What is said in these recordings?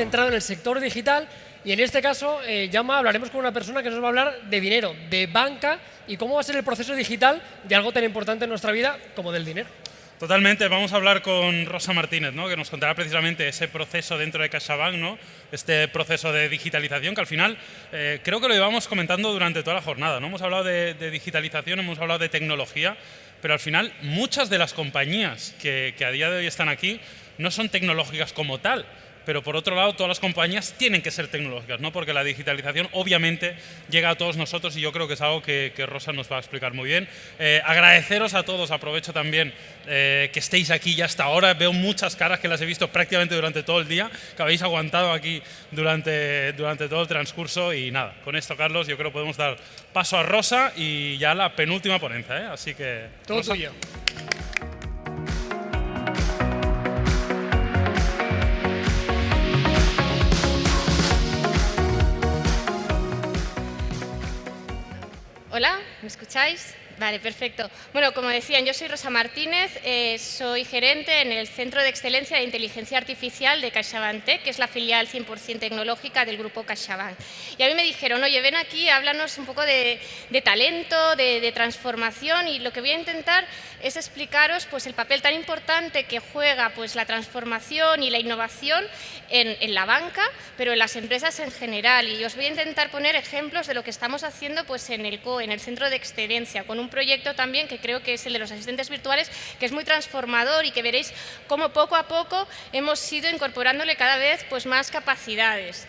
centrado en el sector digital y en este caso, Jaume, hablaremos con una persona que nos va a hablar de dinero, de banca y cómo va a ser el proceso digital de algo tan importante en nuestra vida como del dinero. Totalmente, vamos a hablar con Rosa Martínez, ¿no? Que nos contará precisamente ese proceso dentro de CaixaBank, ¿no? Este proceso de digitalización que al final creo que lo llevamos comentando durante toda la jornada, ¿no? Hemos hablado de digitalización, hemos hablado de tecnología, pero al final muchas de las compañías que a día de hoy están aquí no son tecnológicas como tal. Pero por otro lado, todas las compañías tienen que ser tecnológicas, ¿no? Porque la digitalización obviamente llega a todos nosotros y yo creo que es algo que Rosa nos va a explicar muy bien. Agradeceros a todos, aprovecho también que estéis aquí ya hasta ahora. Veo muchas caras que las he visto prácticamente durante todo el día, que habéis aguantado aquí durante todo el transcurso. Y nada, con esto, Carlos, yo creo que podemos dar paso a Rosa y ya la penúltima ponencia, ¿eh? Así que… Todo tuyo. Hola, ¿me escucháis? Vale, perfecto. Bueno, como decían, yo soy Rosa Martínez, soy gerente en el Centro de Excelencia de Inteligencia Artificial de CaixaBank Tech, que es la filial 100% tecnológica del grupo CaixaBank. Y a mí me dijeron, oye, ven aquí, háblanos un poco de talento, de transformación, y lo que voy a intentar es explicaros pues, el papel tan importante que juega pues, la transformación y la innovación en la banca, pero en las empresas en general. Y os voy a intentar poner ejemplos de lo que estamos haciendo pues, en el COE, en el Centro de Excelencia, con un proyecto también que creo que es el de los asistentes virtuales, que es muy transformador y que veréis cómo poco a poco hemos ido incorporándole cada vez pues, más capacidades.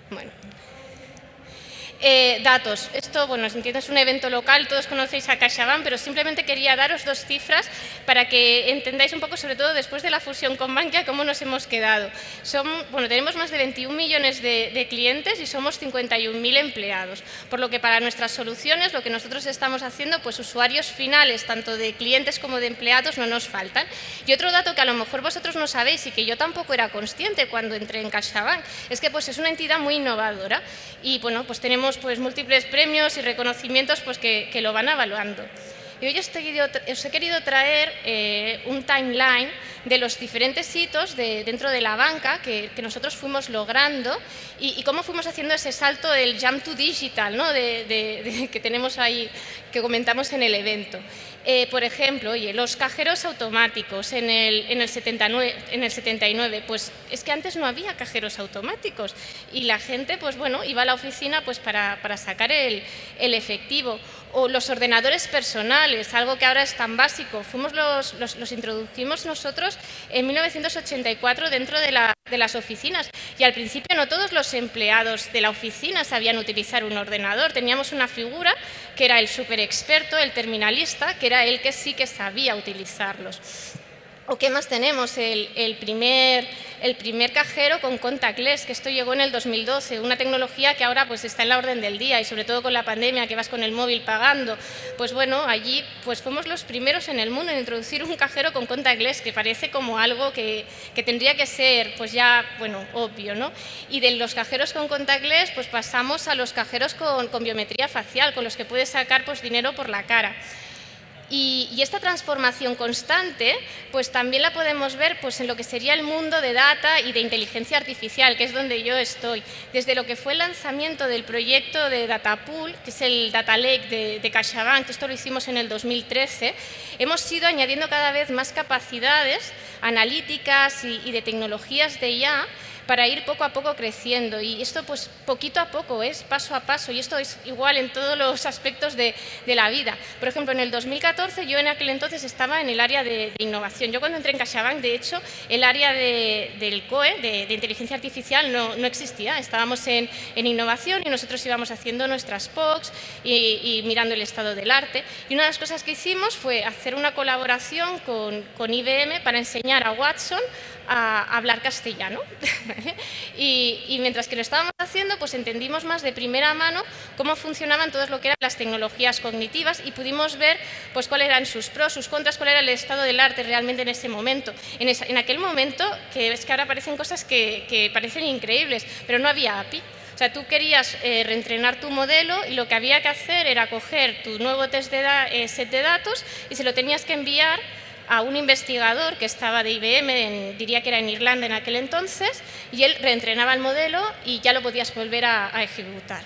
Bueno. Datos. Esto, bueno, entiendo, es un evento local, todos conocéis a CaixaBank, pero simplemente quería daros dos cifras para que entendáis un poco, sobre todo después de la fusión con Bankia, cómo nos hemos quedado. Tenemos más de 21 millones de clientes y somos 51.000 empleados, por lo que para nuestras soluciones, lo que nosotros estamos haciendo, pues usuarios finales, tanto de clientes como de empleados, no nos faltan. Y otro dato que a lo mejor vosotros no sabéis y que yo tampoco era consciente cuando entré en CaixaBank, es que pues, es una entidad muy innovadora y bueno, pues tenemos pues, múltiples premios y reconocimientos pues, que lo van evaluando. Y hoy os he querido traer un timeline de los diferentes hitos dentro de la banca que nosotros fuimos logrando y cómo fuimos haciendo ese salto del jump to digital, ¿no? que tenemos ahí, que comentamos en el evento. Por ejemplo, oye, los cajeros automáticos en el 79, pues es que antes no había cajeros automáticos y la gente pues, bueno, iba a la oficina pues, para sacar el efectivo. O los ordenadores personales, algo que ahora es tan básico. Los introdujimos nosotros en 1984 dentro de las oficinas y al principio no todos los empleados de la oficina sabían utilizar un ordenador. Teníamos una figura que era el súper experto, el terminalista, que era el que sí que sabía utilizarlos. ¿O qué más tenemos? El primer cajero con contactless, que esto llegó en el 2012, una tecnología que ahora pues, está en la orden del día y sobre todo con la pandemia que vas con el móvil pagando. Pues bueno, allí pues, fuimos los primeros en el mundo en introducir un cajero con contactless, que parece como algo que tendría que ser pues ya, bueno, obvio, ¿no? Y de los cajeros con contactless pues pasamos a los cajeros con biometría facial, con los que puedes sacar pues, dinero por la cara. Y esta transformación constante pues también la podemos ver pues, en lo que sería el mundo de data y de inteligencia artificial, que es donde yo estoy. Desde lo que fue el lanzamiento del proyecto de Datapool, que es el Data Lake de CaixaBank, que esto lo hicimos en el 2013, hemos ido añadiendo cada vez más capacidades analíticas y de tecnologías de IA para ir poco a poco creciendo. Y esto, pues, poquito a poco, es paso a paso. Y esto es igual en todos los aspectos de la vida. Por ejemplo, en el 2014, yo en aquel entonces estaba en el área de innovación. Yo cuando entré en CaixaBank, de hecho, el área del COE, de inteligencia artificial, no existía. Estábamos en innovación y nosotros íbamos haciendo nuestras POCs y mirando el estado del arte. Y una de las cosas que hicimos fue hacer una colaboración con IBM para enseñar a Watson a hablar castellano. Y mientras que lo estábamos haciendo, pues entendimos más de primera mano cómo funcionaban todas lo que eran las tecnologías cognitivas y pudimos ver pues, cuáles eran sus pros, sus contras, cuál era el estado del arte realmente en ese momento. En aquel momento, que es que ahora parecen cosas que parecen increíbles, pero no había API. O sea, tú querías reentrenar tu modelo y lo que había que hacer era coger tu nuevo set de datos y se lo tenías que enviar a un investigador que estaba de IBM, diría que era en Irlanda en aquel entonces, y él reentrenaba el modelo y ya lo podías volver a ejecutar.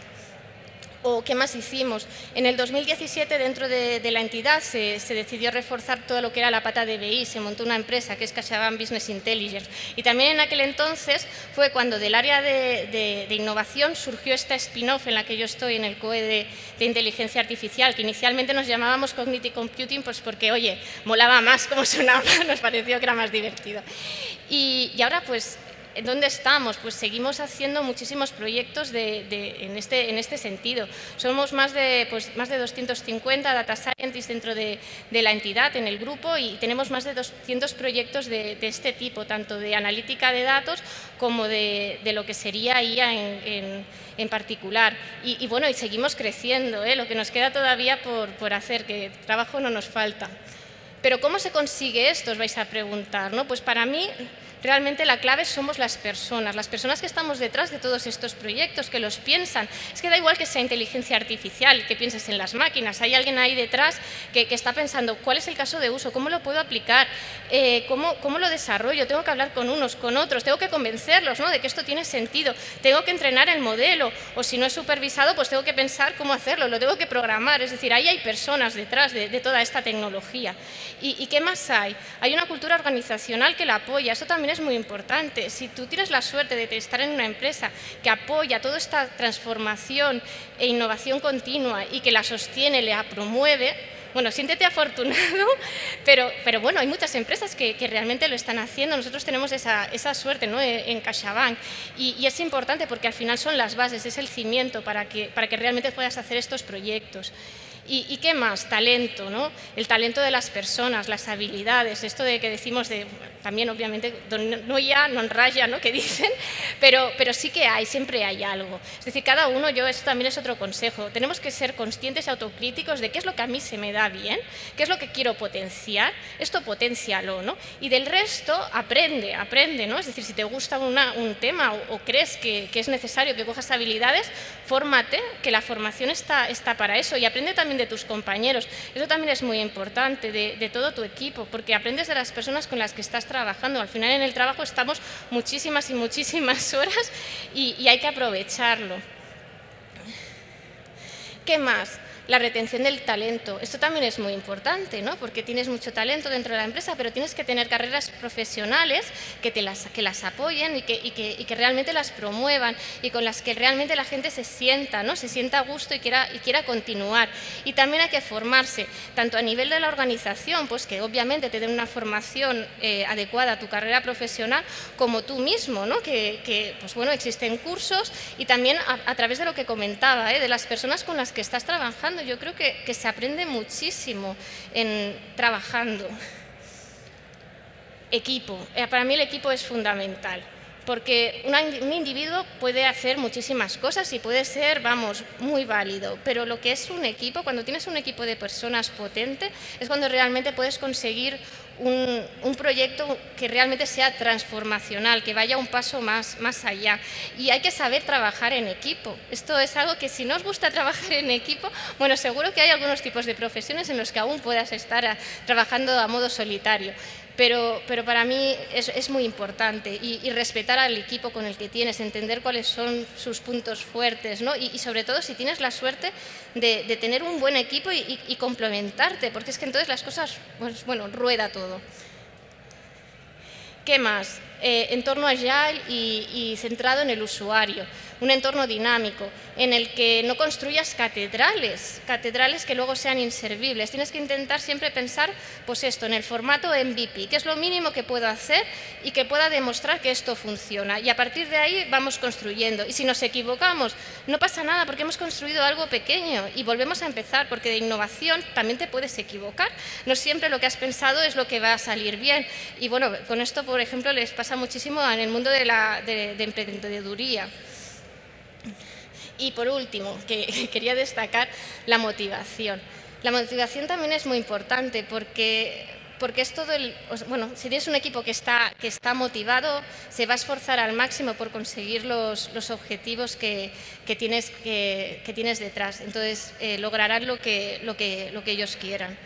¿O qué más hicimos? En el 2017, dentro de la entidad, se decidió reforzar todo lo que era la pata de BI, se montó una empresa que es CaixaBank Business Intelligence. Y también en aquel entonces fue cuando del área de innovación surgió esta spin-off en la que yo estoy, en el COE de inteligencia artificial, que inicialmente nos llamábamos Cognitive Computing, pues porque, oye, molaba más cómo sonaba, nos pareció que era más divertido. Y ahora, pues, ¿dónde estamos? Pues seguimos haciendo muchísimos proyectos en este sentido. Somos más de 250 data scientists dentro de la entidad, en el grupo, y tenemos más de 200 proyectos de este tipo, tanto de analítica de datos como de lo que sería IA en particular. Y bueno, y seguimos creciendo, lo que nos queda todavía por hacer, que trabajo no nos falta. Pero ¿cómo se consigue esto? Os vais a preguntar, ¿no? Pues para mí, realmente la clave somos las personas que estamos detrás de todos estos proyectos, que los piensan. Es que da igual que sea inteligencia artificial, que pienses en las máquinas, hay alguien ahí detrás que está pensando cuál es el caso de uso, cómo lo puedo aplicar, cómo lo desarrollo, tengo que hablar con unos, con otros, tengo que convencerlos, ¿no?, de que esto tiene sentido, tengo que entrenar el modelo, o si no es supervisado, pues tengo que pensar cómo hacerlo, lo tengo que programar. Es decir, ahí hay personas detrás de toda esta tecnología. ¿Y qué más hay? Hay una cultura organizacional que la apoya. Eso también es muy importante. Si tú tienes la suerte de estar en una empresa que apoya toda esta transformación e innovación continua y que la sostiene, la promueve, bueno, siéntete afortunado, pero bueno, hay muchas empresas que realmente lo están haciendo. Nosotros tenemos esa suerte, ¿no?, en CaixaBank, y es importante porque al final son las bases, es el cimiento para que realmente puedas hacer estos proyectos. ¿Y qué más? Talento, ¿no? El talento de las personas, las habilidades, esto de que decimos también obviamente no ya, non raya, ¿no?, que dicen, pero sí que hay, siempre hay algo. Es decir, cada uno, esto también es otro consejo, tenemos que ser conscientes y autocríticos de qué es lo que a mí se me da bien, qué es lo que quiero potenciar, esto potencialo, ¿no? Y del resto aprende, ¿no? Es decir, si te gusta un tema o crees que es necesario que cojas habilidades, fórmate, que la formación está para eso, y aprende también de tus compañeros. Eso también es muy importante, de todo tu equipo, porque aprendes de las personas con las que estás trabajando. Al final en el trabajo estamos muchísimas y muchísimas horas y hay que aprovecharlo. ¿Qué más? La retención del talento. Esto también es muy importante, ¿no?, porque tienes mucho talento dentro de la empresa, pero tienes que tener carreras profesionales que las apoyen y que realmente las promuevan y con las que realmente la gente se sienta, ¿no?, se sienta a gusto y quiera continuar. Y también hay que formarse, tanto a nivel de la organización, pues que obviamente te den una formación adecuada a tu carrera profesional, como tú mismo, ¿no?, que pues bueno, existen cursos, y también a través de lo que comentaba, de las personas con las que estás trabajando. Yo creo que se aprende muchísimo trabajando. Equipo. Para mí el equipo es fundamental, porque un individuo puede hacer muchísimas cosas y puede ser, vamos, muy válido, pero lo que es un equipo, cuando tienes un equipo de personas potente, es cuando realmente puedes conseguir un proyecto que realmente sea transformacional, que vaya un paso más allá. Y hay que saber trabajar en equipo. Esto es algo que, si no os gusta trabajar en equipo, bueno, seguro que hay algunos tipos de profesiones en los que aún puedas estar trabajando a modo solitario. Pero para mí es muy importante, y respetar al equipo con el que tienes, entender cuáles son sus puntos fuertes, ¿no? Y sobre todo si tienes la suerte de tener un buen equipo y complementarte, porque es que entonces las cosas, pues bueno, rueda todo. ¿Qué más? Entorno agile y centrado en el usuario. Un entorno dinámico en el que no construyas catedrales que luego sean inservibles. Tienes que intentar siempre pensar, pues esto, en el formato MVP, que es lo mínimo que puedo hacer y que pueda demostrar que esto funciona. Y a partir de ahí vamos construyendo. Y si nos equivocamos, no pasa nada, porque hemos construido algo pequeño y volvemos a empezar, porque de innovación también te puedes equivocar. No siempre lo que has pensado es lo que va a salir bien. Y bueno, con esto, por ejemplo, les pasa muchísimo en el mundo de emprendeduría. Y por último, que quería destacar la motivación. La motivación también es muy importante porque es todo bueno, si tienes un equipo que está motivado, se va a esforzar al máximo por conseguir los objetivos que tienes detrás. Entonces lograrán lo que ellos quieran.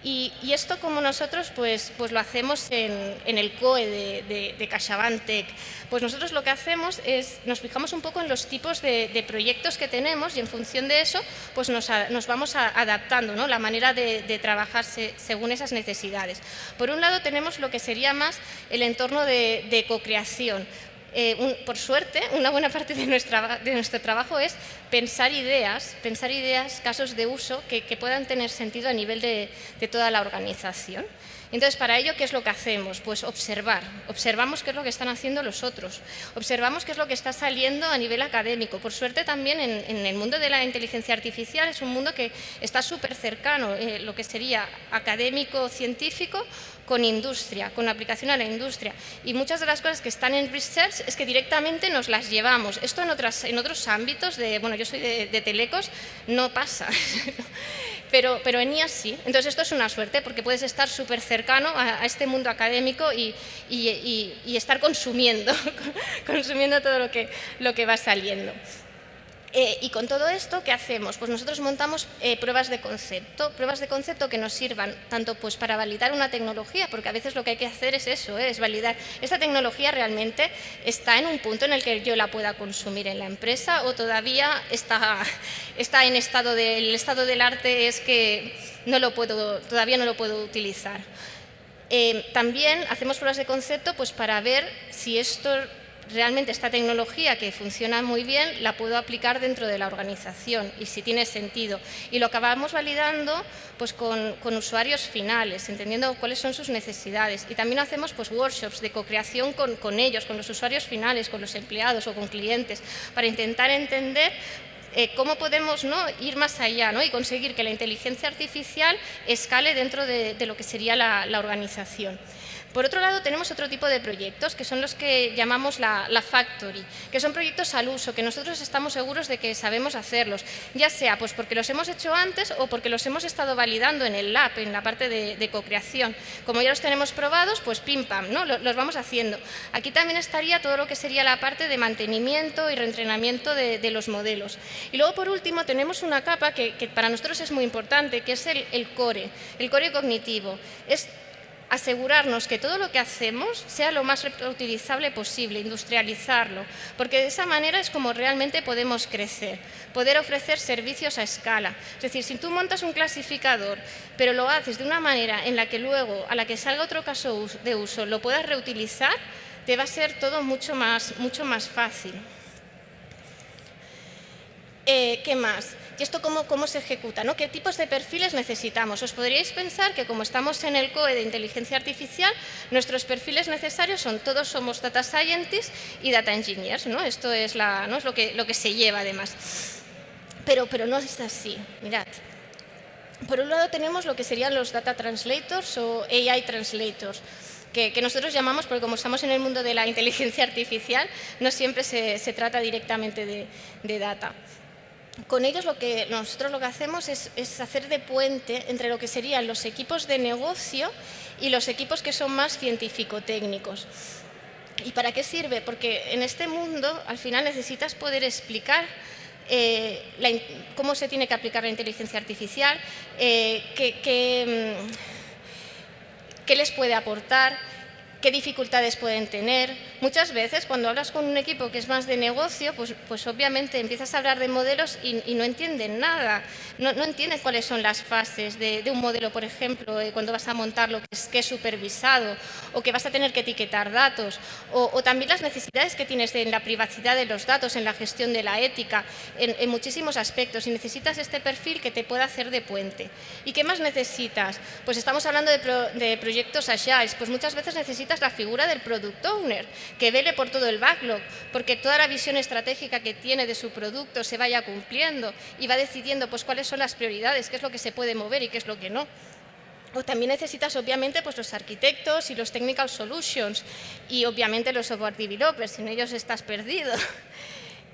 Y esto como nosotros pues lo hacemos en el COE de CaixaBank Tech. Pues nosotros lo que hacemos es, nos fijamos un poco en los tipos de proyectos que tenemos y en función de eso pues nos vamos adaptando, ¿no? La manera de trabajar según esas necesidades. Por un lado tenemos lo que sería más el entorno de co-creación. Por suerte, una buena parte de nuestro trabajo es pensar ideas, casos de uso que puedan tener sentido a nivel de toda la organización. Entonces, para ello, ¿qué es lo que hacemos? Pues observamos qué es lo que están haciendo los otros, observamos qué es lo que está saliendo a nivel académico. Por suerte, también en el mundo de la inteligencia artificial es un mundo que está súper cercano, lo que sería académico, científico, con industria, con aplicación a la industria. Y muchas de las cosas que están en research es que directamente nos las llevamos. Esto en otros ámbitos, bueno, yo soy de telecos, no pasa. Pero en IA sí. Entonces, esto es una suerte porque puedes estar súper cercano a este mundo académico y estar consumiendo todo lo que va saliendo. Y con todo esto, ¿qué hacemos? Pues nosotros montamos pruebas de concepto que nos sirvan tanto pues para validar una tecnología, porque a veces lo que hay que hacer es eso, es validar. ¿Esta tecnología realmente está en un punto en el que yo la pueda consumir en la empresa o todavía está en el estado del arte es que todavía no lo puedo utilizar? También hacemos pruebas de concepto pues para ver si realmente esta tecnología que funciona muy bien la puedo aplicar dentro de la organización y si tiene sentido. Y lo acabamos validando pues, con usuarios finales, entendiendo cuáles son sus necesidades. Y también hacemos pues, workshops de co-creación con ellos, con los usuarios finales, con los empleados o con clientes, para intentar entender cómo podemos ir más allá y conseguir que la inteligencia artificial escale dentro de lo que sería la organización. Por otro lado, tenemos otro tipo de proyectos, que son los que llamamos la Factory, que son proyectos al uso, que nosotros estamos seguros de que sabemos hacerlos, ya sea pues porque los hemos hecho antes o porque los hemos estado validando en el lab, en la parte de co-creación. Como ya los tenemos probados, pues pim pam, los vamos haciendo. Aquí también estaría todo lo que sería la parte de mantenimiento y reentrenamiento de los modelos. Y luego, por último, tenemos una capa que para nosotros es muy importante, que es el core cognitivo. Es asegurarnos que todo lo que hacemos sea lo más reutilizable posible, industrializarlo, porque de esa manera es como realmente podemos crecer, poder ofrecer servicios a escala. Es decir, si tú montas un clasificador, pero lo haces de una manera en la que luego, a la que salga otro caso de uso, lo puedas reutilizar, te va a ser todo mucho más fácil. ¿Qué más? ¿Y esto cómo se ejecuta? ¿Qué tipos de perfiles necesitamos? Os podríais pensar que como estamos en el COE de inteligencia artificial, nuestros perfiles necesarios todos somos data scientists y data engineers, ¿no? Esto es, es lo que se lleva además. Pero no es así, mirad. Por un lado tenemos lo que serían los data translators o AI translators, que nosotros llamamos, porque como estamos en el mundo de la inteligencia artificial, no siempre se trata directamente de data. Con ellos nosotros lo que hacemos es hacer de puente entre lo que serían los equipos de negocio y los equipos que son más científico-técnicos. ¿Y para qué sirve? Porque en este mundo al final necesitas poder explicar cómo se tiene que aplicar la inteligencia artificial, qué les puede aportar, qué dificultades pueden tener. Muchas veces cuando hablas con un equipo que es más de negocio, pues obviamente empiezas a hablar de modelos y no entienden nada, no entienden cuáles son las fases de un modelo, por ejemplo, cuando vas a montarlo, que es supervisado o que vas a tener que etiquetar datos o también las necesidades que tienes en la privacidad de los datos, en la gestión de la ética, en muchísimos aspectos y necesitas este perfil que te pueda hacer de puente. ¿Y qué más necesitas? Pues estamos hablando de proyectos agiles, pues muchas veces necesitas la figura del product owner, que vele por todo el backlog, porque toda la visión estratégica que tiene de su producto se vaya cumpliendo y va decidiendo pues, cuáles son las prioridades, qué es lo que se puede mover y qué es lo que no. O también necesitas, obviamente, pues, los arquitectos y los technical solutions y, obviamente, los software developers. Sin ellos estás perdido.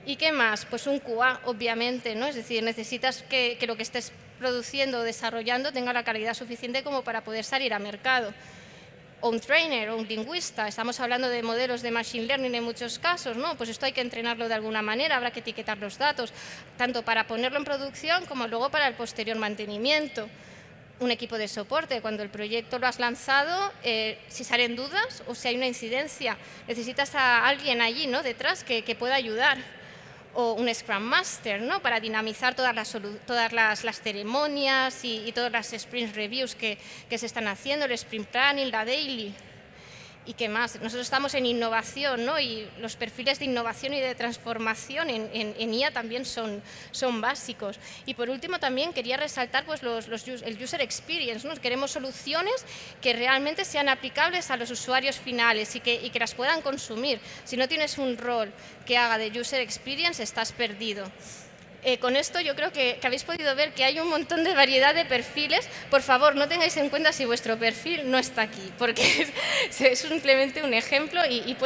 ¿Y qué más? Pues un QA, obviamente, ¿no? Es decir, necesitas que lo que estés produciendo o desarrollando tenga la calidad suficiente como para poder salir a mercado. O un trainer o un lingüista, estamos hablando de modelos de machine learning en muchos casos, ¿no? Pues esto hay que entrenarlo de alguna manera, habrá que etiquetar los datos, tanto para ponerlo en producción como luego para el posterior mantenimiento. un equipo de soporte. Cuando el proyecto lo has lanzado, si salen dudas o si hay una incidencia, necesitas a alguien allí, ¿no?, detrás que pueda ayudar. O un Scrum Master, ¿no?, para dinamizar todas las ceremonias y todas las sprint reviews que se están haciendo, el sprint planning, la daily. ¿Y qué más? Nosotros estamos en innovación, ¿no?, y los perfiles de innovación y de transformación en IA también son básicos. Y por último también quería resaltar pues, el user experience, ¿no? Queremos soluciones que realmente sean aplicables a los usuarios finales y que las puedan consumir. Si no tienes un rol que haga de user experience, estás perdido. Con esto yo creo que habéis podido ver que hay un montón de variedad de perfiles. Por favor, no tengáis en cuenta si vuestro perfil no está aquí, porque es simplemente un ejemplo y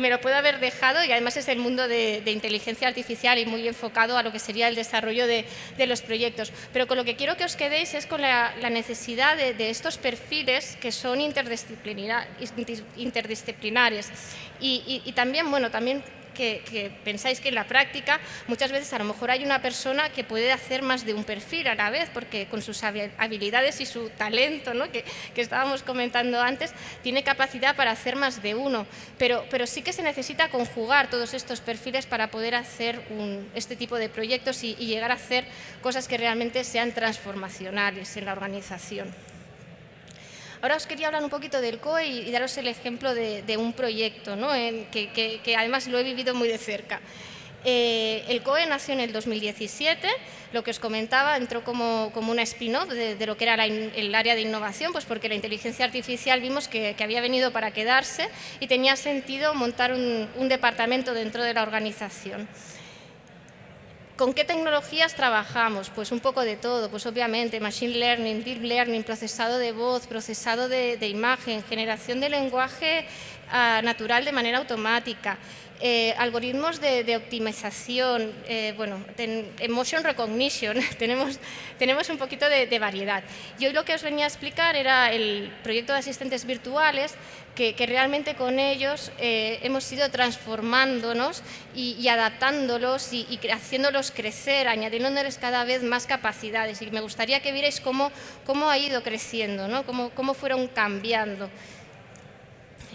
me lo puede haber dejado, y además es el mundo de inteligencia artificial y muy enfocado a lo que sería el desarrollo de los proyectos. Pero con lo que quiero que os quedéis es con la necesidad de estos perfiles que son interdisciplinares y también, bueno, también que pensáis que en la práctica muchas veces a lo mejor hay una persona que puede hacer más de un perfil a la vez, porque con sus habilidades y su talento, ¿no?, que estábamos comentando antes, tiene capacidad para hacer más de uno, pero sí que se necesita conjugar todos estos perfiles para poder hacer este tipo de proyectos y llegar a hacer cosas que realmente sean transformacionales en la organización. Ahora os quería hablar un poquito del COE y daros el ejemplo de un proyecto, ¿no?, que además lo he vivido muy de cerca. El COE nació en el 2017, lo que os comentaba, entró como una spin-off de lo que era el área de innovación, pues porque la inteligencia artificial vimos que había venido para quedarse y tenía sentido montar un departamento dentro de la organización. ¿Con qué tecnologías trabajamos? Pues un poco de todo, pues obviamente Machine Learning, Deep Learning, procesado de voz, procesado de imagen, generación de lenguaje natural de manera automática, algoritmos de optimización, bueno, emotion recognition, tenemos un poquito de variedad. Y hoy lo que os venía a explicar era el proyecto de asistentes virtuales, que realmente con ellos hemos ido transformándonos y adaptándolos y haciéndolos crecer, añadiéndoles cada vez más capacidades. Y me gustaría que vierais cómo ha ido creciendo, ¿no?, cómo fueron cambiando.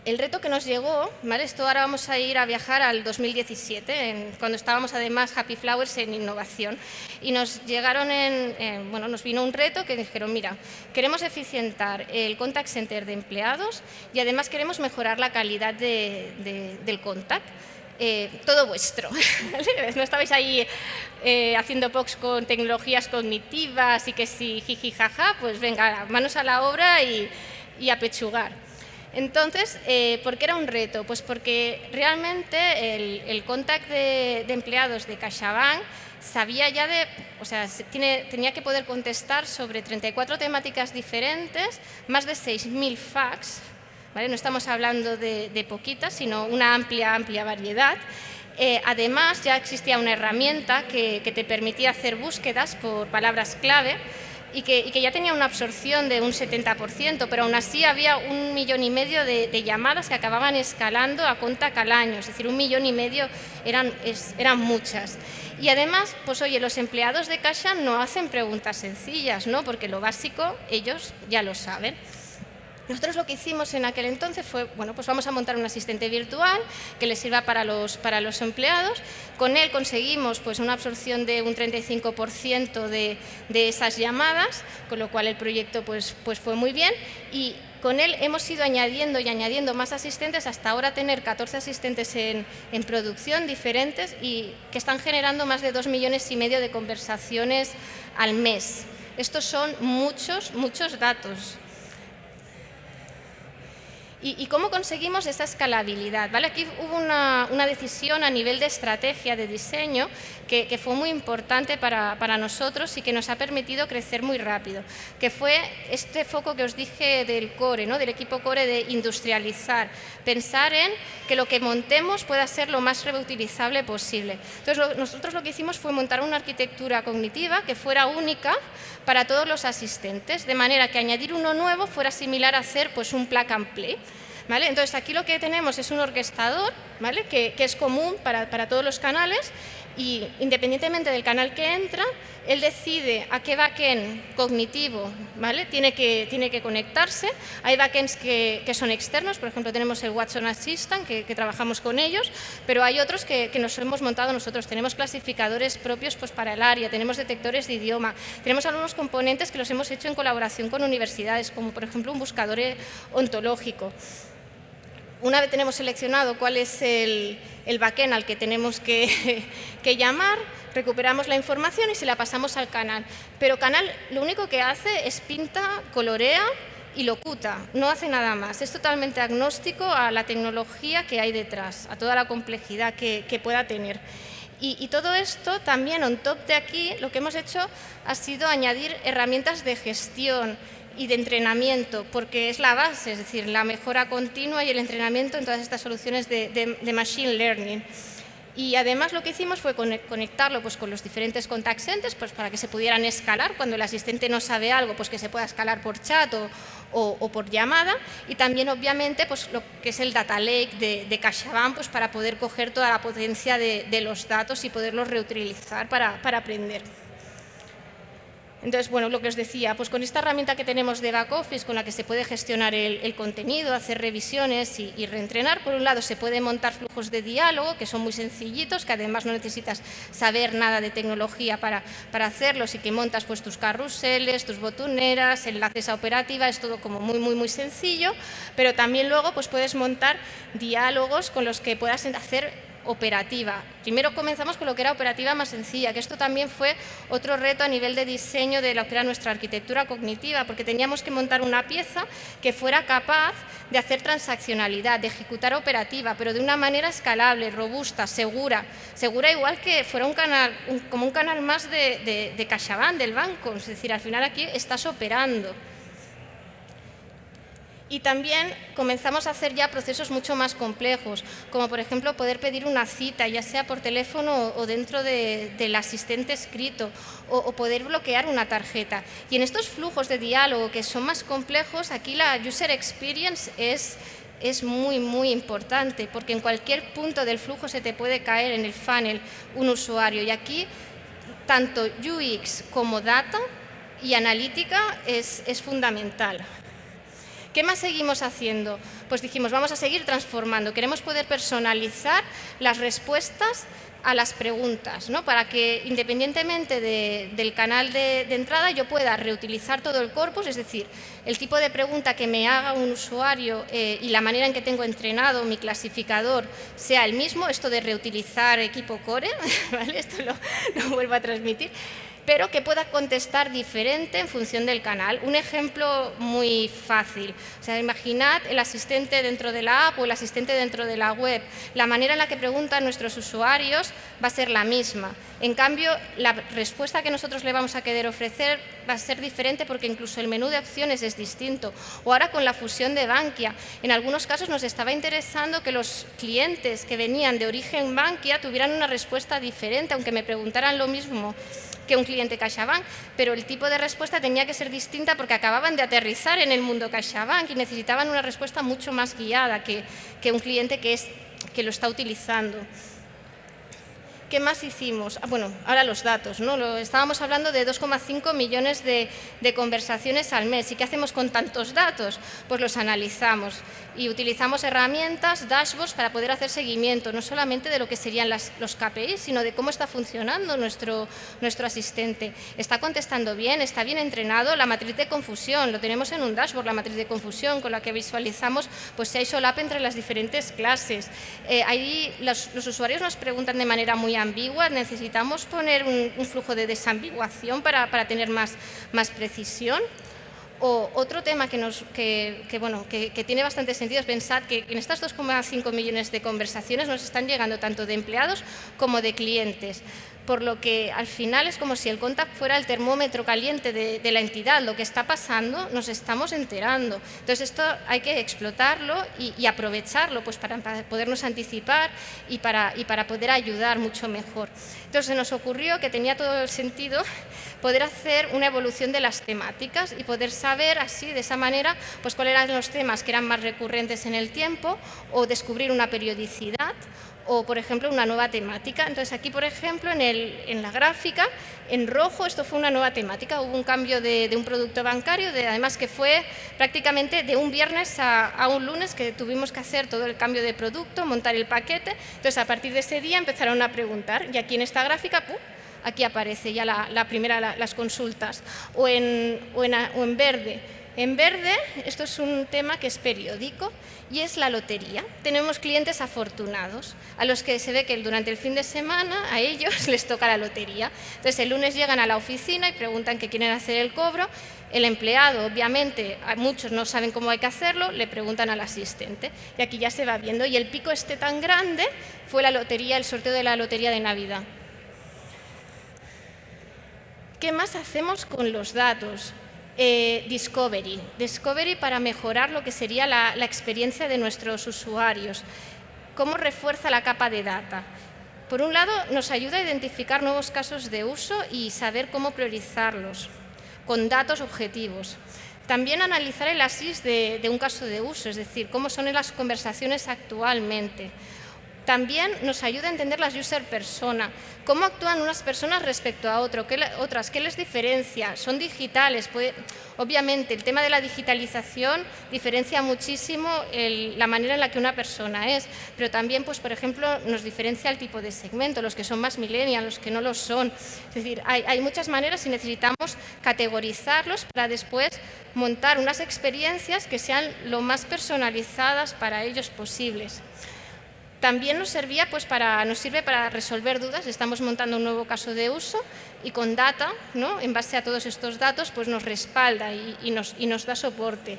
El reto que nos llegó, ¿vale?, esto ahora vamos a ir a viajar al 2017, cuando estábamos además Happy Flowers en innovación, y nos llegaron bueno, nos vino un reto que dijeron, mira, queremos eficientar el contact center de empleados y además queremos mejorar la calidad del contact. Todo vuestro. No estabais ahí haciendo POCs con tecnologías cognitivas y que si jiji jaja, pues venga, manos a la obra y a pechugar. Entonces, ¿por qué era un reto? Pues porque realmente el contact de empleados de CaixaBank sabía ya tenía que poder contestar sobre 34 temáticas diferentes, más de 6.000 fax, ¿vale? No estamos hablando de poquitas, sino una amplia variedad. Además, ya existía una herramienta que te permitía hacer búsquedas por palabras clave, y que ya tenía una absorción de un 70%, pero aún así había 1,5 millones de llamadas que acababan escalando a contact al año, es decir, 1,5 millones eran muchas. Y además, pues oye, los empleados de Caixa no hacen preguntas sencillas, ¿no?, porque lo básico ellos ya lo saben. Nosotros lo que hicimos en aquel entonces fue, bueno, pues vamos a montar un asistente virtual que les sirva para los empleados. Con él conseguimos pues una absorción de un 35% de esas llamadas, con lo cual el proyecto pues fue muy bien, y con él hemos ido añadiendo más asistentes hasta ahora tener 14 asistentes en producción diferentes y que están generando más de 2,5 millones de conversaciones al mes. Estos son muchos datos. ¿Y cómo conseguimos esa escalabilidad? ¿Vale? Aquí hubo una decisión a nivel de estrategia, de diseño, que fue muy importante para nosotros y que nos ha permitido crecer muy rápido, que fue este foco que os dije del core, ¿no?, del equipo core, de industrializar, pensar en que lo que montemos pueda ser lo más reutilizable posible. Entonces, nosotros lo que hicimos fue montar una arquitectura cognitiva que fuera única para todos los asistentes, de manera que añadir uno nuevo fuera similar a hacer pues, un plug and play. ¿vale? Entonces, aquí lo que tenemos es un orquestador, ¿vale? que es común para todos los canales, y independientemente del canal que entra, él decide a qué backend cognitivo, ¿vale? tiene que conectarse. Hay backends que son externos, por ejemplo, tenemos el Watson Assistant, que trabajamos con ellos, pero hay otros que nos hemos montado nosotros. Tenemos clasificadores propios pues, para el área, tenemos detectores de idioma, tenemos algunos componentes que los hemos hecho en colaboración con universidades, como por ejemplo un buscador ontológico. Una vez tenemos seleccionado cuál es el backend al que tenemos que llamar, recuperamos la información y se la pasamos al canal. Pero canal lo único que hace es pinta, colorea y locuta, no hace nada más. Es totalmente agnóstico a la tecnología que hay detrás, a toda la complejidad que pueda tener. Y todo esto también, on top de aquí, lo que hemos hecho ha sido añadir herramientas de gestión y de entrenamiento, porque es la base, es decir, la mejora continua y el entrenamiento en todas estas soluciones de Machine Learning. Y además lo que hicimos fue conectarlo pues, con los diferentes contact centers pues, para que se pudieran escalar. Cuando el asistente no sabe algo, pues que se pueda escalar por chat o por llamada. Y también, obviamente, pues, lo que es el Data Lake de CaixaBank pues, para poder coger toda la potencia de los datos y poderlos reutilizar para aprender. Entonces, bueno, lo que os decía, pues con esta herramienta que tenemos de back office, con la que se puede gestionar el contenido, hacer revisiones y reentrenar, por un lado se puede montar flujos de diálogo, que son muy sencillitos, que además no necesitas saber nada de tecnología para hacerlos, y que montas pues tus carruseles, tus botoneras, enlaces a operativa, es todo como muy sencillo, pero también luego pues puedes montar diálogos con los que puedas hacer operativa. Primero comenzamos con lo que era operativa más sencilla, que esto también fue otro reto a nivel de diseño de lo que era nuestra arquitectura cognitiva, porque teníamos que montar una pieza que fuera capaz de hacer transaccionalidad, de ejecutar operativa, pero de una manera escalable, robusta, segura igual que fuera un canal, como un canal más de CaixaBank, del banco, es decir, al final aquí estás operando. Y también comenzamos a hacer ya procesos mucho más complejos, como por ejemplo poder pedir una cita, ya sea por teléfono o dentro del asistente escrito, o poder bloquear una tarjeta. Y en estos flujos de diálogo que son más complejos, aquí la user experience es muy importante, porque en cualquier punto del flujo se te puede caer en el funnel un usuario. Y aquí tanto UX como data y analítica es fundamental. ¿Qué más seguimos haciendo? Pues dijimos, vamos a seguir transformando. Queremos poder personalizar las respuestas a las preguntas, ¿no? Para que independientemente del canal de entrada yo pueda reutilizar todo el corpus, es decir, el tipo de pregunta que me haga un usuario y la manera en que tengo entrenado mi clasificador sea el mismo, esto de reutilizar equipo core, ¿vale? Esto lo vuelvo a transmitir, pero que pueda contestar diferente en función del canal. Un ejemplo muy fácil. O sea, imaginad el asistente dentro de la app o el asistente dentro de la web. La manera en la que preguntan nuestros usuarios va a ser la misma. En cambio, la respuesta que nosotros le vamos a querer ofrecer va a ser diferente porque incluso el menú de opciones es distinto. O ahora con la fusión de Bankia, en algunos casos nos estaba interesando que los clientes que venían de origen Bankia tuvieran una respuesta diferente, aunque me preguntaran lo mismo que un cliente CaixaBank, pero el tipo de respuesta tenía que ser distinta porque acababan de aterrizar en el mundo CaixaBank y necesitaban una respuesta mucho más guiada que un cliente que lo está utilizando. ¿Qué más hicimos? Bueno, ahora los datos, ¿no? Estábamos hablando de 2,5 millones de conversaciones al mes. ¿Y qué hacemos con tantos datos? Pues los analizamos y utilizamos herramientas, dashboards, para poder hacer seguimiento, no solamente de lo que serían los KPIs, sino de cómo está funcionando nuestro asistente. ¿Está contestando bien? ¿Está bien entrenado? La matriz de confusión, lo tenemos en un dashboard, la matriz de confusión, con la que visualizamos pues, si hay solap entre las diferentes clases. Ahí los usuarios nos preguntan de manera muy ambigua, necesitamos poner un flujo de desambiguación para tener más precisión. O otro tema que tiene bastante sentido es pensar que en estas 2,5 millones de conversaciones nos están llegando tanto de empleados como de clientes. por lo que al final es como si el contact fuera el termómetro caliente de la entidad. Lo que está pasando nos estamos enterando. Entonces esto hay que explotarlo y aprovecharlo pues, para podernos anticipar y para poder ayudar mucho mejor. Entonces se nos ocurrió que tenía todo el sentido poder hacer una evolución de las temáticas y poder saber así, de esa manera, pues cuáles eran los temas que eran más recurrentes en el tiempo o descubrir una periodicidad o, por ejemplo, una nueva temática. Entonces, aquí, por ejemplo, en la gráfica, en rojo, esto fue una nueva temática. Hubo un cambio de un producto bancario, además que fue prácticamente de un viernes a un lunes que tuvimos que hacer todo el cambio de producto, montar el paquete. Entonces, a partir de ese día empezaron a preguntar y aquí en esta gráfica, ¡pum!, aquí aparece ya la primera, las consultas. O en verde. En verde, esto es un tema que es periódico y es la lotería. Tenemos clientes afortunados a los que se ve que durante el fin de semana a ellos les toca la lotería. Entonces, el lunes llegan a la oficina y preguntan que quieren hacer el cobro. El empleado, obviamente, muchos no saben cómo hay que hacerlo, le preguntan al asistente. Y aquí ya se va viendo. Y el pico este tan grande fue la lotería, el sorteo de la lotería de Navidad. ¿Qué más hacemos con los datos? Discovery para mejorar lo que sería la experiencia de nuestros usuarios. ¿Cómo refuerza la capa de data? Por un lado, nos ayuda a identificar nuevos casos de uso y saber cómo priorizarlos, con datos objetivos. También analizar el ASIS de un caso de uso, es decir, cómo son las conversaciones actualmente. También nos ayuda a entender las user persona, cómo actúan unas personas respecto a otras, qué les diferencia, son digitales. Obviamente, el tema de la digitalización diferencia muchísimo la manera en la que una persona es, pero también, pues, por ejemplo, nos diferencia el tipo de segmento, los que son más millennials, los que no lo son. Es decir, hay muchas maneras y necesitamos categorizarlos para después montar unas experiencias que sean lo más personalizadas para ellos posibles. También nos sirve para resolver dudas. Estamos montando un nuevo caso de uso y con data, ¿no?, en base a todos estos datos, pues nos respalda y nos da soporte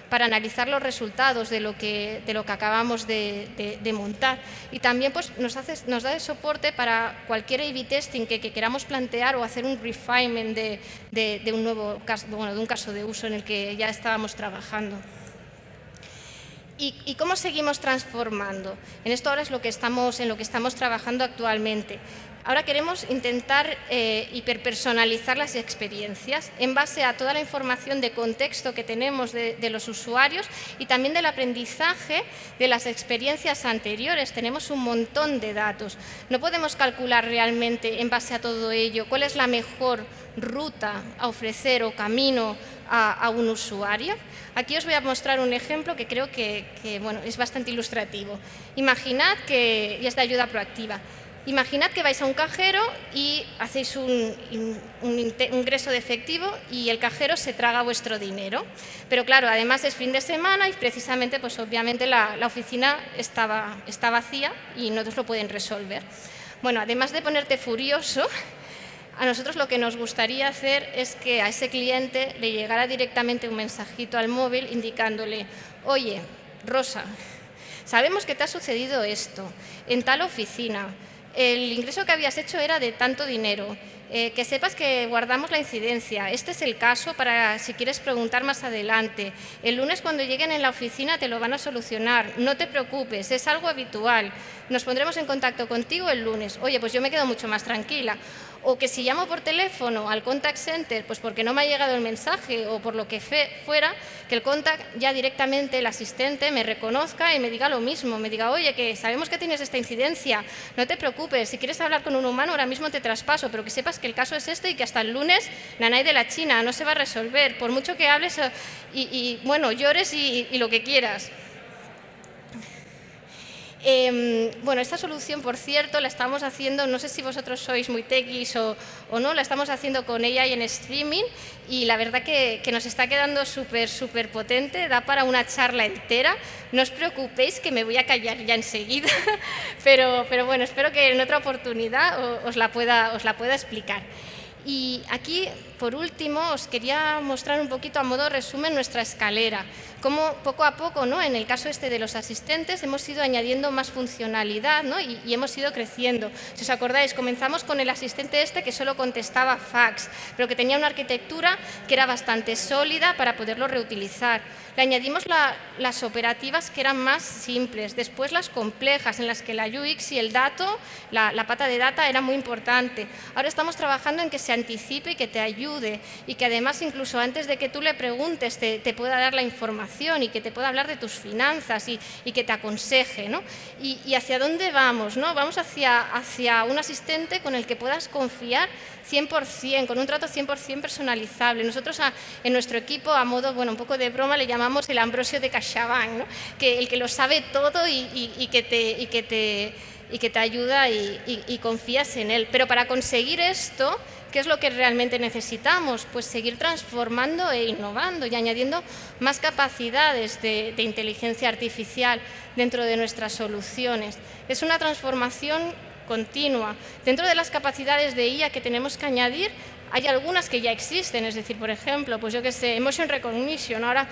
para analizar los resultados de lo que acabamos de montar. Y también pues, nos da de soporte para cualquier A/B testing que queramos plantear o hacer un refinement de un nuevo caso, de un caso de uso en el que ya estábamos trabajando. ¿Y cómo seguimos transformando? En esto ahora es en lo que estamos trabajando actualmente. Ahora queremos intentar hiperpersonalizar las experiencias en base a toda la información de contexto que tenemos de los usuarios y también del aprendizaje de las experiencias anteriores. Tenemos un montón de datos. No podemos calcular realmente en base a todo ello cuál es la mejor ruta a ofrecer o camino a un usuario. Aquí os voy a mostrar un ejemplo que creo que es bastante ilustrativo. Imaginad que, y es de ayuda proactiva, imaginad que vais a un cajero y hacéis un ingreso de efectivo y el cajero se traga vuestro dinero. Pero claro, además es fin de semana y precisamente, pues obviamente la oficina está vacía y no os lo pueden resolver. Bueno, además de ponerte furioso, a nosotros lo que nos gustaría hacer es que a ese cliente le llegara directamente un mensajito al móvil indicándole: oye, Rosa, sabemos que te ha sucedido esto en tal oficina. El ingreso que habías hecho era de tanto dinero. Que sepas que guardamos la incidencia. Este es el caso para si quieres preguntar más adelante. El lunes cuando lleguen en la oficina te lo van a solucionar. No te preocupes, es algo habitual. Nos pondremos en contacto contigo el lunes. Oye, pues yo me quedo mucho más tranquila. O que si llamo por teléfono al contact center, pues porque no me ha llegado el mensaje o por lo que fuera, que el contact ya directamente, el asistente, me reconozca y me diga lo mismo. Me diga: oye, que sabemos que tienes esta incidencia, no te preocupes, si quieres hablar con un humano ahora mismo te traspaso, pero que sepas que el caso es este y que hasta el lunes, nanay de la China, no se va a resolver, por mucho que hables y llores y lo que quieras. Esta solución, por cierto, la estamos haciendo, no sé si vosotros sois muy techies o no, la estamos haciendo con ella y en streaming y la verdad que nos está quedando súper potente, da para una charla entera. No os preocupéis que me voy a callar ya enseguida, pero bueno, espero que en otra oportunidad os la pueda explicar. Y aquí, por último, os quería mostrar un poquito a modo resumen nuestra escalera. Cómo poco a poco, ¿no? En el caso este de los asistentes, hemos ido añadiendo más funcionalidad, ¿no? y hemos ido creciendo. Si os acordáis, comenzamos con el asistente este que solo contestaba fax, pero que tenía una arquitectura que era bastante sólida para poderlo reutilizar. Le añadimos las operativas que eran más simples, después las complejas, en las que la UX y el dato, la pata de data era muy importante. Ahora estamos trabajando en que se anticipe y que te ayude y que además incluso antes de que tú le preguntes te pueda dar la información y que te pueda hablar de tus finanzas y que te aconseje, ¿no? Y hacia dónde vamos, ¿no? Vamos hacia un asistente con el que puedas confiar 100%, con un trato 100% personalizable. Nosotros en nuestro equipo, a modo, bueno, un poco de broma, le llamamos el Ambrosio de CaixaBank, ¿no? Que el que lo sabe todo y que te ayuda y confías en él. Pero para conseguir esto, ¿qué es lo que realmente necesitamos? Pues seguir transformando e innovando y añadiendo más capacidades de inteligencia artificial dentro de nuestras soluciones. Es una transformación continua. Dentro de las capacidades de IA que tenemos que añadir, hay algunas que ya existen, es decir, por ejemplo, pues yo qué sé, Emotion Recognition, ahora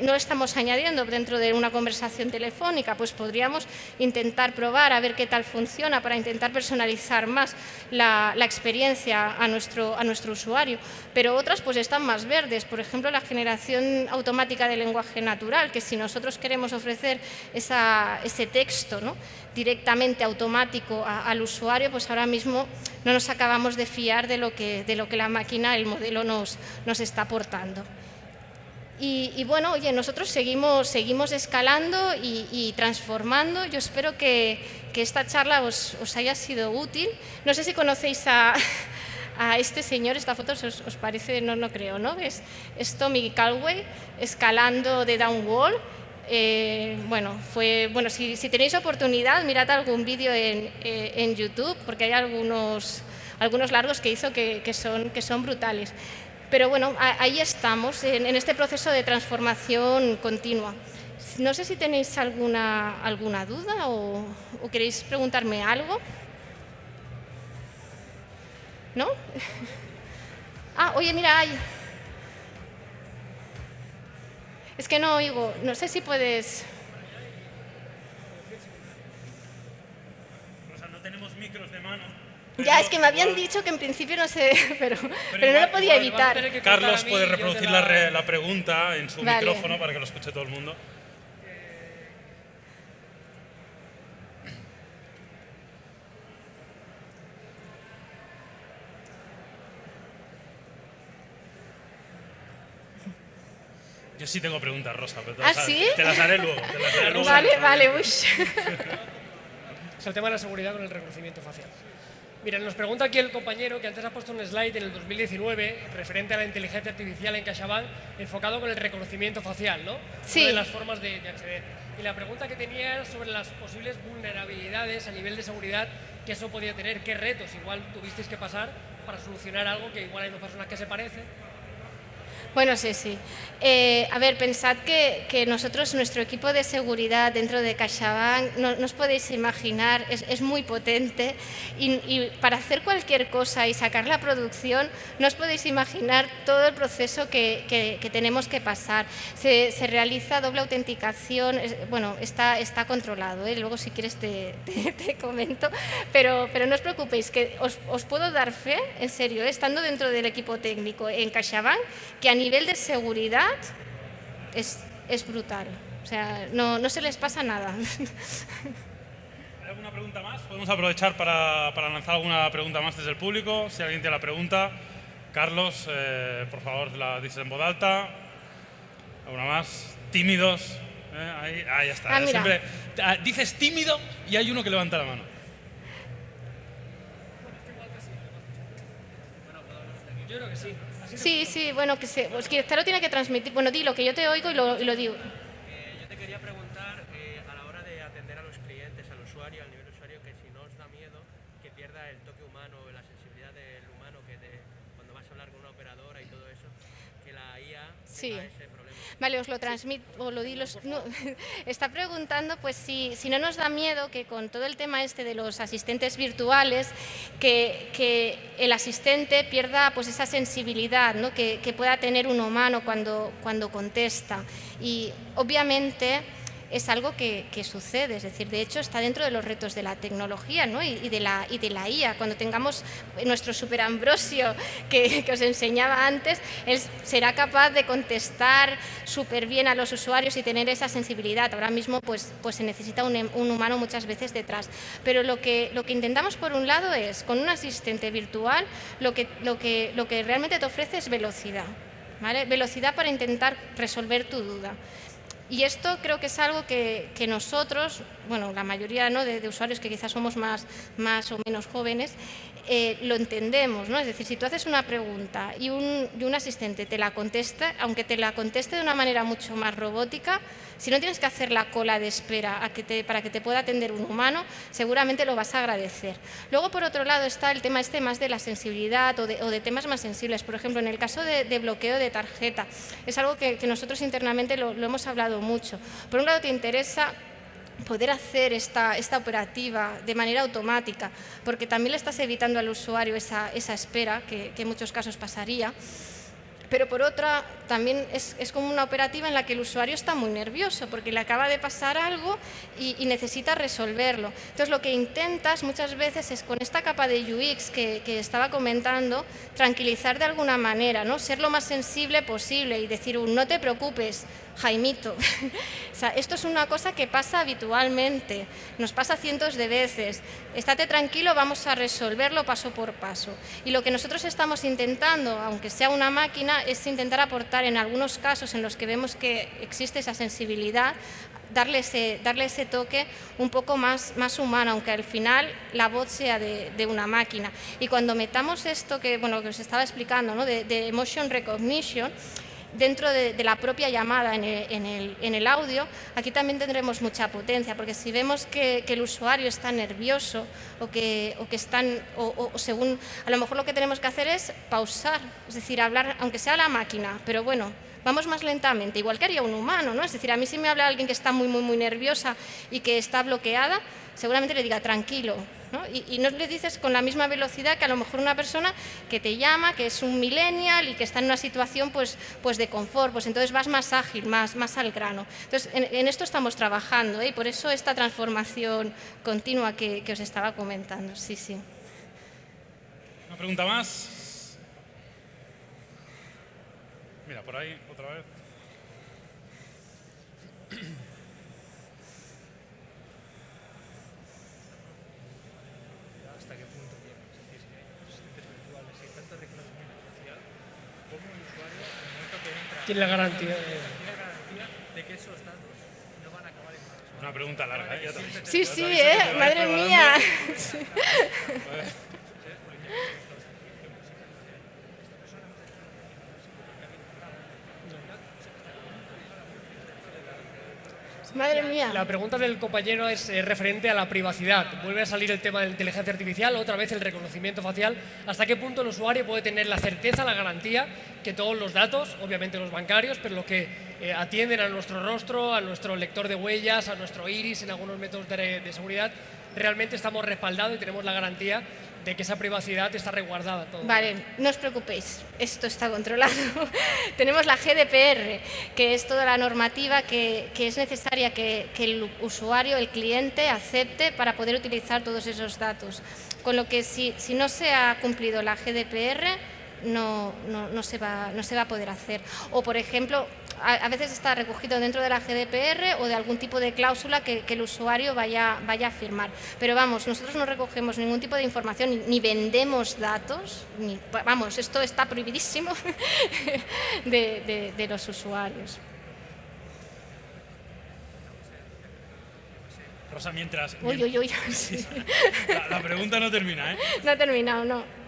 no estamos añadiendo dentro de una conversación telefónica, pues podríamos intentar probar a ver qué tal funciona para intentar personalizar más la experiencia a nuestro usuario. Pero otras pues están más verdes, por ejemplo, la generación automática de lenguaje natural, que si nosotros queremos ofrecer ese texto, ¿no?, directamente automático al usuario, pues ahora mismo no nos acabamos de fiar de lo que la máquina, el modelo nos está aportando. Y bueno, oye, nosotros seguimos escalando y transformando. Yo espero que esta charla os haya sido útil. No sé si conocéis a este señor, esta foto os parece, no creo, ¿no? Es Tommy Caldwell escalando de Downwall. Si tenéis oportunidad, mirad algún vídeo en YouTube, porque hay algunos largos que hizo que son brutales. Pero bueno, ahí estamos, en este proceso de transformación continua. No sé si tenéis alguna duda o queréis preguntarme algo. ¿No? Oye, mira, es que no oigo, no sé si puedes... O sea, no tenemos micros de mano. Ya, es que me habían dicho que en principio no sé, pero no lo podía evitar. Carlos puede reproducir la pregunta en su micrófono para que lo escuche todo el mundo. Yo sí tengo preguntas, Rosa, pero ¿Sí? te las haré luego. Vale, uy. Es el tema de la seguridad con el reconocimiento facial. Mira, nos pregunta aquí el compañero que antes ha puesto un slide en el 2019 referente a la inteligencia artificial en CaixaBank enfocado con el reconocimiento facial, ¿no? Sí. Una de las formas de acceder. Y la pregunta que tenía era sobre las posibles vulnerabilidades a nivel de seguridad que eso podía tener. ¿Qué retos igual tuvisteis que pasar para solucionar algo que igual hay dos personas que se parecen? Bueno, sí. A ver, pensad que nosotros, nuestro equipo de seguridad dentro de CaixaBank, no os podéis imaginar, es muy potente y para hacer cualquier cosa y sacar la producción, no os podéis imaginar todo el proceso que tenemos que pasar. Se realiza doble autenticación, bueno, está controlado, luego si quieres te comento, pero no os preocupéis, que os puedo dar fe, en serio, estando dentro del equipo técnico en CaixaBank, que a nivel de seguridad es brutal. O sea, no se les pasa nada. ¿Hay alguna pregunta más? Podemos aprovechar para lanzar alguna pregunta más desde el público. Si alguien tiene la pregunta, Carlos, por favor, la dices en voz alta. ¿Alguna más? Tímidos. Ahí ya está. Siempre dices tímido y hay uno que levanta la mano. Yo creo que sí. Sí, bueno, pues que lo tiene que transmitir. Bueno, di lo que yo te oigo y lo digo. Yo te quería preguntar, a la hora de atender a los clientes, al usuario, al nivel usuario, que si no os da miedo que pierda el toque humano, la sensibilidad del humano, cuando vas a hablar con una operadora y todo eso, que la IA Sí. tenga ese problema. Vale, os lo transmito, o lo di, no, está preguntando pues si no nos da miedo que con todo el tema este de los asistentes virtuales, que el asistente pierda pues esa sensibilidad, ¿no? que pueda tener un humano cuando contesta. Y obviamente es algo que sucede, es decir, de hecho está dentro de los retos de la tecnología, ¿no? y de la IA. Cuando tengamos nuestro super Ambrosio que os enseñaba antes, él será capaz de contestar súper bien a los usuarios y tener esa sensibilidad. Ahora mismo pues se necesita un humano muchas veces detrás. Pero lo que intentamos por un lado es, con un asistente virtual, lo que realmente te ofrece es velocidad, ¿vale? Velocidad para intentar resolver tu duda. Y esto creo que es algo que nosotros, bueno, la mayoría, ¿no? de usuarios que quizás somos más o menos jóvenes, lo entendemos, ¿no? Es decir, si tú haces una pregunta y un asistente te la contesta, aunque te la conteste de una manera mucho más robótica, si no tienes que hacer la cola de espera para que te pueda atender un humano, seguramente lo vas a agradecer. Luego, por otro lado, está el tema este más de la sensibilidad o de temas más sensibles. Por ejemplo, en el caso de bloqueo de tarjeta, es algo que nosotros internamente lo hemos hablado mucho. Por un lado, te interesa poder hacer esta operativa de manera automática, porque también le estás evitando al usuario esa espera que en muchos casos pasaría. Pero por otra, también es como una operativa en la que el usuario está muy nervioso porque le acaba de pasar algo y necesita resolverlo. Entonces, lo que intentas muchas veces es, con esta capa de UX que estaba comentando, tranquilizar de alguna manera, ¿no? Ser lo más sensible posible y decir, no te preocupes, Jaimito. O sea, esto es una cosa que pasa habitualmente, nos pasa cientos de veces. Estate tranquilo, vamos a resolverlo paso por paso. Y lo que nosotros estamos intentando, aunque sea una máquina, es intentar aportar en algunos casos en los que vemos que existe esa sensibilidad, darle ese toque un poco más humano, aunque al final la voz sea de una máquina. Y cuando metamos esto que os estaba explicando, ¿no? de emotion recognition, dentro de la propia llamada en el audio, aquí también tendremos mucha potencia, porque si vemos que el usuario está nervioso o según, a lo mejor lo que tenemos que hacer es pausar, es decir, hablar, aunque sea la máquina, pero bueno, vamos más lentamente, igual que haría un humano, ¿no? Es decir, a mí si me habla alguien que está muy nerviosa y que está bloqueada, seguramente le diga tranquilo, ¿no? Y no le dices con la misma velocidad que a lo mejor una persona que te llama, que es un millennial y que está en una situación pues de confort, pues entonces vas más ágil, más al grano. Entonces, en esto estamos trabajando, y por eso esta transformación continua que os estaba comentando. Sí. ¿Una pregunta más? Mira, por ahí, otra vez. ¿Hasta qué punto llega? Es decir, si hay asistentes virtuales, si hay tanto reconocimiento facial, ¿cómo el usuario, en el momento que entra, Tiene la garantía de que esos datos no van a acabar en manos? Una pregunta larga, ¿eh? Sí, madre mía. Madre mía. La pregunta del compañero es referente a la privacidad. Vuelve a salir el tema de la inteligencia artificial, otra vez el reconocimiento facial. ¿Hasta qué punto el usuario puede tener la certeza, la garantía que todos los datos, obviamente los bancarios, pero los que atienden a nuestro rostro, a nuestro lector de huellas, a nuestro iris en algunos métodos de seguridad, realmente estamos respaldados y tenemos la garantía de que esa privacidad está resguardada? Vale, no os preocupéis, esto está controlado. Tenemos la GDPR, que es toda la normativa que es necesaria que el usuario, el cliente, acepte para poder utilizar todos esos datos. Con lo que si no se ha cumplido la GDPR, no se va a poder hacer. O, por ejemplo, a veces está recogido dentro de la GDPR o de algún tipo de cláusula que el usuario vaya a firmar. Pero vamos, nosotros no recogemos ningún tipo de información, ni vendemos datos, esto está prohibidísimo de los usuarios. Rosa, mientras... Uy. Sí. La pregunta no termina, ¿eh? No ha terminado, no.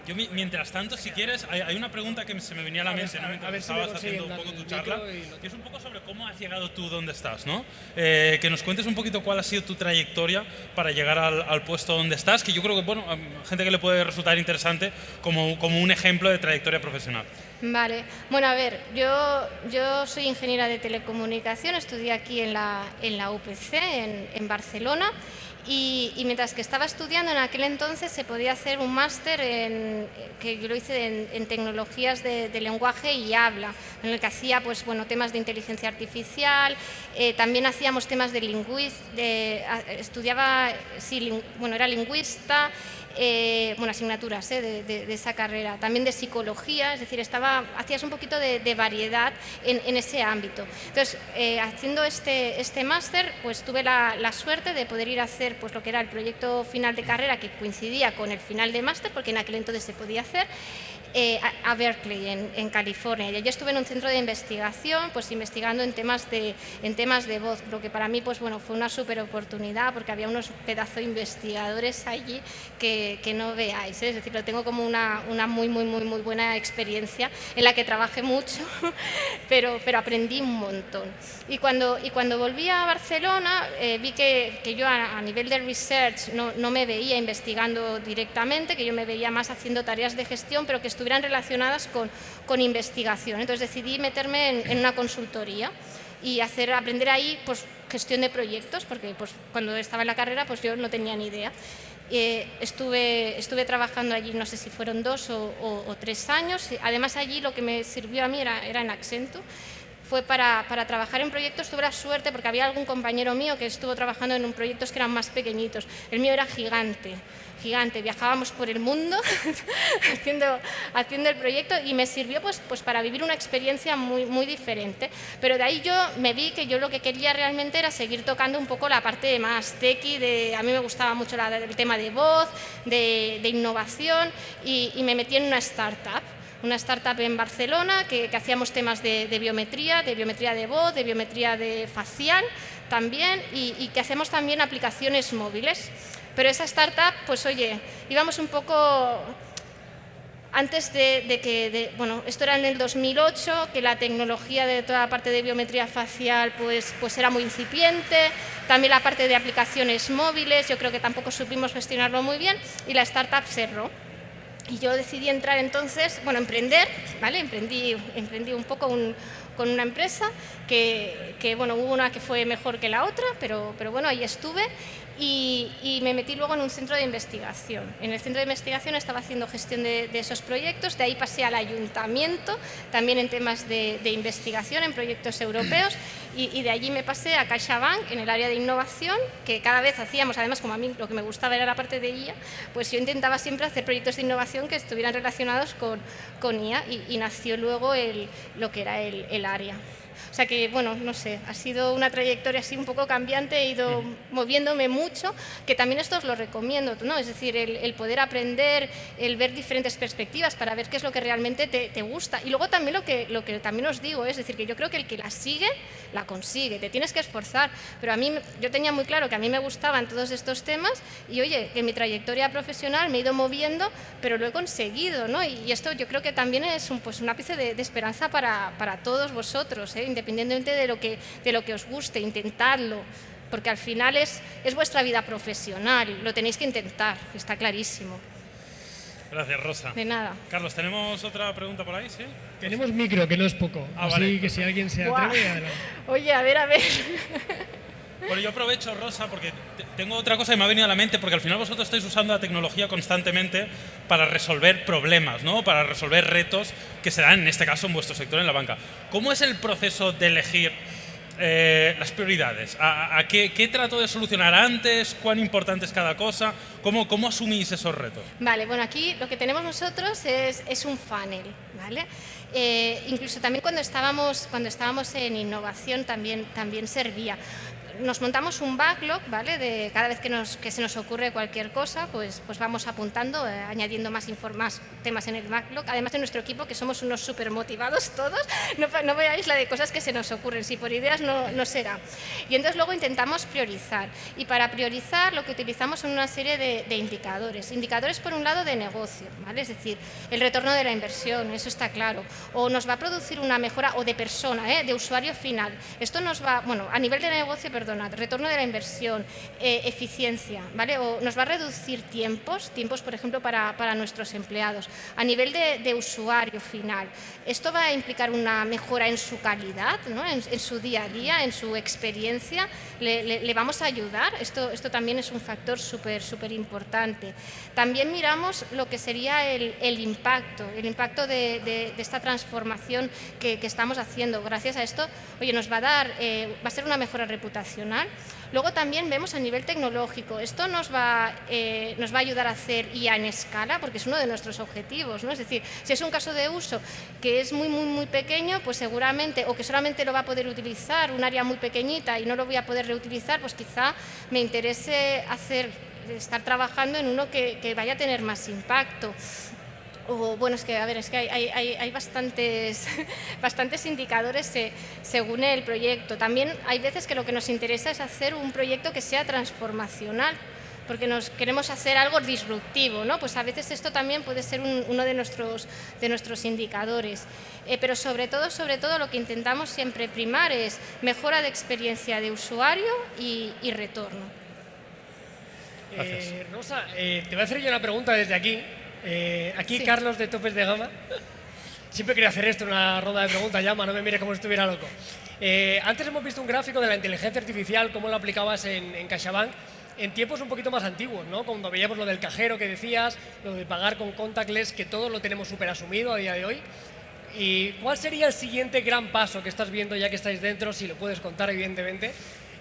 Yo, mientras tanto, si quieres, hay una pregunta que se me venía a la mente, ¿no? a Mientras ver si me estabas haciendo un consiguen poco tu dar el charla, micro y que es un poco sobre cómo has llegado tú donde estás, ¿no? Que nos cuentes un poquito cuál ha sido tu trayectoria para llegar al puesto donde estás, que yo creo que, bueno, a gente que le puede resultar interesante como un ejemplo de trayectoria profesional. Vale, bueno, a ver, yo soy ingeniera de telecomunicación, estudié aquí en la UPC, en Barcelona, y mientras que estaba estudiando en aquel entonces se podía hacer un máster que yo lo hice en tecnologías de lenguaje y habla, en el que hacía pues, bueno, temas de inteligencia artificial, también hacíamos temas de estudiaba, sí, bueno, era lingüista, bueno, asignaturas de esa carrera, también de psicología, es decir, hacías un poquito de variedad en ese ámbito. Entonces, haciendo este máster, pues tuve la suerte de poder ir a hacer pues, lo que era el proyecto final de carrera, que coincidía con el final de máster, porque en aquel entonces se podía hacer, a Berkeley, en California. Y allí estuve en un centro de investigación, pues investigando en temas de voz, lo que para mí pues, bueno, fue una súper oportunidad, porque había unos pedazos de investigadores allí que no veáis, ¿eh? Es decir, lo tengo como una muy buena experiencia en la que trabajé mucho, pero aprendí un montón. Y cuando volví a Barcelona, vi que yo a nivel de research no me veía investigando directamente, que yo me veía más haciendo tareas de gestión, pero que estuvieran relacionadas con investigación. Entonces decidí meterme en una consultoría y aprender ahí pues, gestión de proyectos, porque pues, cuando estaba en la carrera pues, yo no tenía ni idea. Estuve trabajando allí, no sé si fueron 2 o 3 años. Además, allí lo que me sirvió a mí era en Accenture. Fue para trabajar en proyectos. Tuve la suerte porque había algún compañero mío que estuvo trabajando en proyectos que eran más pequeñitos. El mío era gigante. Viajábamos por el mundo haciendo el proyecto y me sirvió pues para vivir una experiencia muy diferente. Pero de ahí yo me vi que yo lo que quería realmente era seguir tocando un poco la parte más techy, a mí me gustaba mucho el tema de voz, de innovación y me metí en una startup en Barcelona que hacíamos temas de biometría de voz, de biometría facial también y que hacemos también aplicaciones móviles. Pero esa startup, pues oye, íbamos un poco antes bueno, esto era en el 2008, que la tecnología de toda la parte de biometría facial pues era muy incipiente, también la parte de aplicaciones móviles, yo creo que tampoco supimos gestionarlo muy bien y la startup cerró. Y yo decidí entrar entonces, bueno, emprender, ¿vale? Emprendí un poco con una empresa que bueno, hubo una que fue mejor que la otra, pero bueno, ahí estuve y me metí luego en un centro de investigación. En el centro de investigación estaba haciendo gestión de esos proyectos, de ahí pasé al ayuntamiento, también en temas de investigación, en proyectos europeos, y de allí me pasé a CaixaBank en el área de innovación, que cada vez hacíamos, además como a mí lo que me gustaba era la parte de IA, pues yo intentaba siempre hacer proyectos de innovación que estuvieran relacionados con IA y nació luego lo que era el área. O sea que, bueno, no sé, ha sido una trayectoria así un poco cambiante, he ido moviéndome mucho, que también esto os lo recomiendo, ¿no? Es decir, el poder aprender, el ver diferentes perspectivas para ver qué es lo que realmente te gusta. Y luego también lo que también os digo, es decir, que yo creo que el que la sigue, la consigue, te tienes que esforzar. Pero a mí, yo tenía muy claro que a mí me gustaban todos estos temas y, oye, que en mi trayectoria profesional me he ido moviendo, pero lo he conseguido, ¿no? Y esto yo creo que también es un ápice de esperanza para todos vosotros, ¿eh? Independientemente de lo que os guste, intentadlo, porque al final es vuestra vida profesional, lo tenéis que intentar, está clarísimo. Gracias, Rosa. De nada. Carlos, ¿tenemos otra pregunta por ahí? ¿Sí? Tenemos micro, que no es poco, así vale. que si alguien se atreve, adelante. Oye, a ver. Bueno, yo aprovecho, Rosa, porque tengo otra cosa que me ha venido a la mente, porque al final vosotros estáis usando la tecnología constantemente para resolver problemas, ¿no? Para resolver retos que se dan, en este caso, en vuestro sector, en la banca. ¿Cómo es el proceso de elegir las prioridades? ¿Qué trato de solucionar antes? ¿Cuán importante es cada cosa? ¿Cómo asumís esos retos? Vale, bueno, aquí lo que tenemos nosotros es un funnel, ¿vale? Incluso también cuando estábamos en innovación también servía. nos montamos un backlog, ¿vale? De cada vez que se nos ocurre cualquier cosa, pues vamos apuntando, añadiendo más temas en el backlog. Además de nuestro equipo, que somos unos súper motivados todos, no veáis la de cosas que se nos ocurren, si por ideas no será. Y entonces luego intentamos priorizar. Y para priorizar lo que utilizamos son una serie de indicadores. Indicadores, por un lado, de negocio, ¿vale? Es decir, el retorno de la inversión, eso está claro. O nos va a producir una mejora, o de persona, de usuario final. Esto nos va, bueno, a nivel de negocio, perdona, retorno de la inversión, eficiencia, ¿vale? O nos va a reducir tiempos, por ejemplo, para nuestros empleados. A nivel de usuario final, esto va a implicar una mejora en su calidad, ¿no? en su día a día, en su experiencia. Le vamos a ayudar. Esto también es un factor súper importante. También miramos lo que sería el impacto de esta transformación que estamos haciendo. Gracias a esto, oye, nos va a ser una mejora reputacional. Luego también vemos a nivel tecnológico. Esto nos va a ayudar a hacer IA en escala, porque es uno de nuestros objetivos, ¿no? Es decir, si es un caso de uso que es muy pequeño, pues seguramente, o que solamente lo va a poder utilizar un área muy pequeñita y no lo voy a poder reutilizar, pues quizá me interese estar trabajando en uno que vaya a tener más impacto. O, bueno, es que hay bastantes indicadores según el proyecto. También hay veces que lo que nos interesa es hacer un proyecto que sea transformacional, porque queremos hacer algo disruptivo, ¿no? Pues a veces esto también puede ser uno de nuestros indicadores. Pero sobre todo lo que intentamos siempre primar es mejora de experiencia de usuario y retorno. Rosa, te voy a hacer yo una pregunta desde aquí. Aquí sí. Carlos de Topes de Gama. Siempre quería hacer esto, una ronda de preguntas, llama, no me mire como si estuviera loco. Antes hemos visto un gráfico de la inteligencia artificial, cómo lo aplicabas en CaixaBank, en tiempos un poquito más antiguos, ¿no? Cuando veíamos lo del cajero que decías, lo de pagar con contactless, que todo lo tenemos súper asumido a día de hoy. ¿Y cuál sería el siguiente gran paso que estás viendo ya que estáis dentro, si lo puedes contar evidentemente,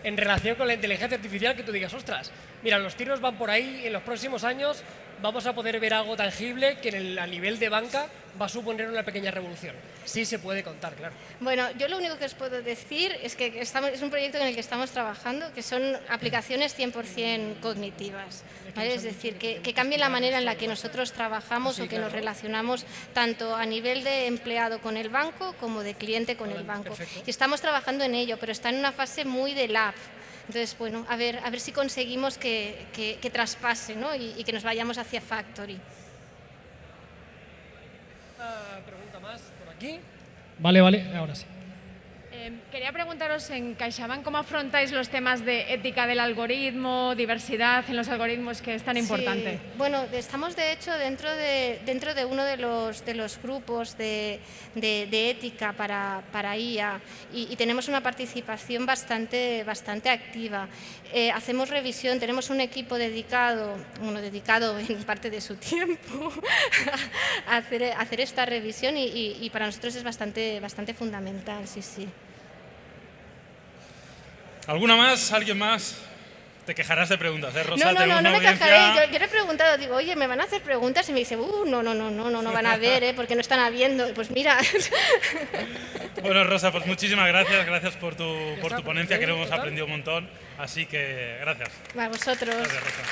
en relación con la inteligencia artificial, que tú digas, ostras, mira, los tiros van por ahí, en los próximos años vamos a poder ver algo tangible que a nivel de banca va a suponer una pequeña revolución? Sí se puede contar, claro. Bueno, yo lo único que os puedo decir es que es un proyecto en el que estamos trabajando, que son aplicaciones 100% cognitivas, ¿vale? Es decir, que cambien la manera en la que nosotros trabajamos o que nos relacionamos tanto a nivel de empleado con el banco como de cliente con el banco. Perfecto. Y estamos trabajando en ello, pero está en una fase muy de lab. Entonces, bueno, a ver si conseguimos que traspase, ¿no? y que nos vayamos hacia Factory. Una pregunta más por aquí. Vale, ahora sí. Quería preguntaros en CaixaBank cómo afrontáis los temas de ética del algoritmo, diversidad en los algoritmos, que es tan importante. Sí. Bueno, estamos de hecho dentro de uno de los grupos de ética para IA y tenemos una participación bastante activa. Hacemos revisión, tenemos un equipo dedicado en parte de su tiempo a hacer esta revisión y para nosotros es bastante fundamental, sí. ¿Alguna más? ¿Alguien más? Te quejarás de preguntas, ¿eh, Rosa? No me quejaré. Yo le he preguntado, digo, oye, ¿me van a hacer preguntas? Y me dice, no van a ver, porque no están habiendo. Pues mira. Bueno, Rosa, pues muchísimas gracias. Gracias por tu ponencia, que hemos aprendido un montón. Así que, gracias. A vosotros. Gracias, Rosa.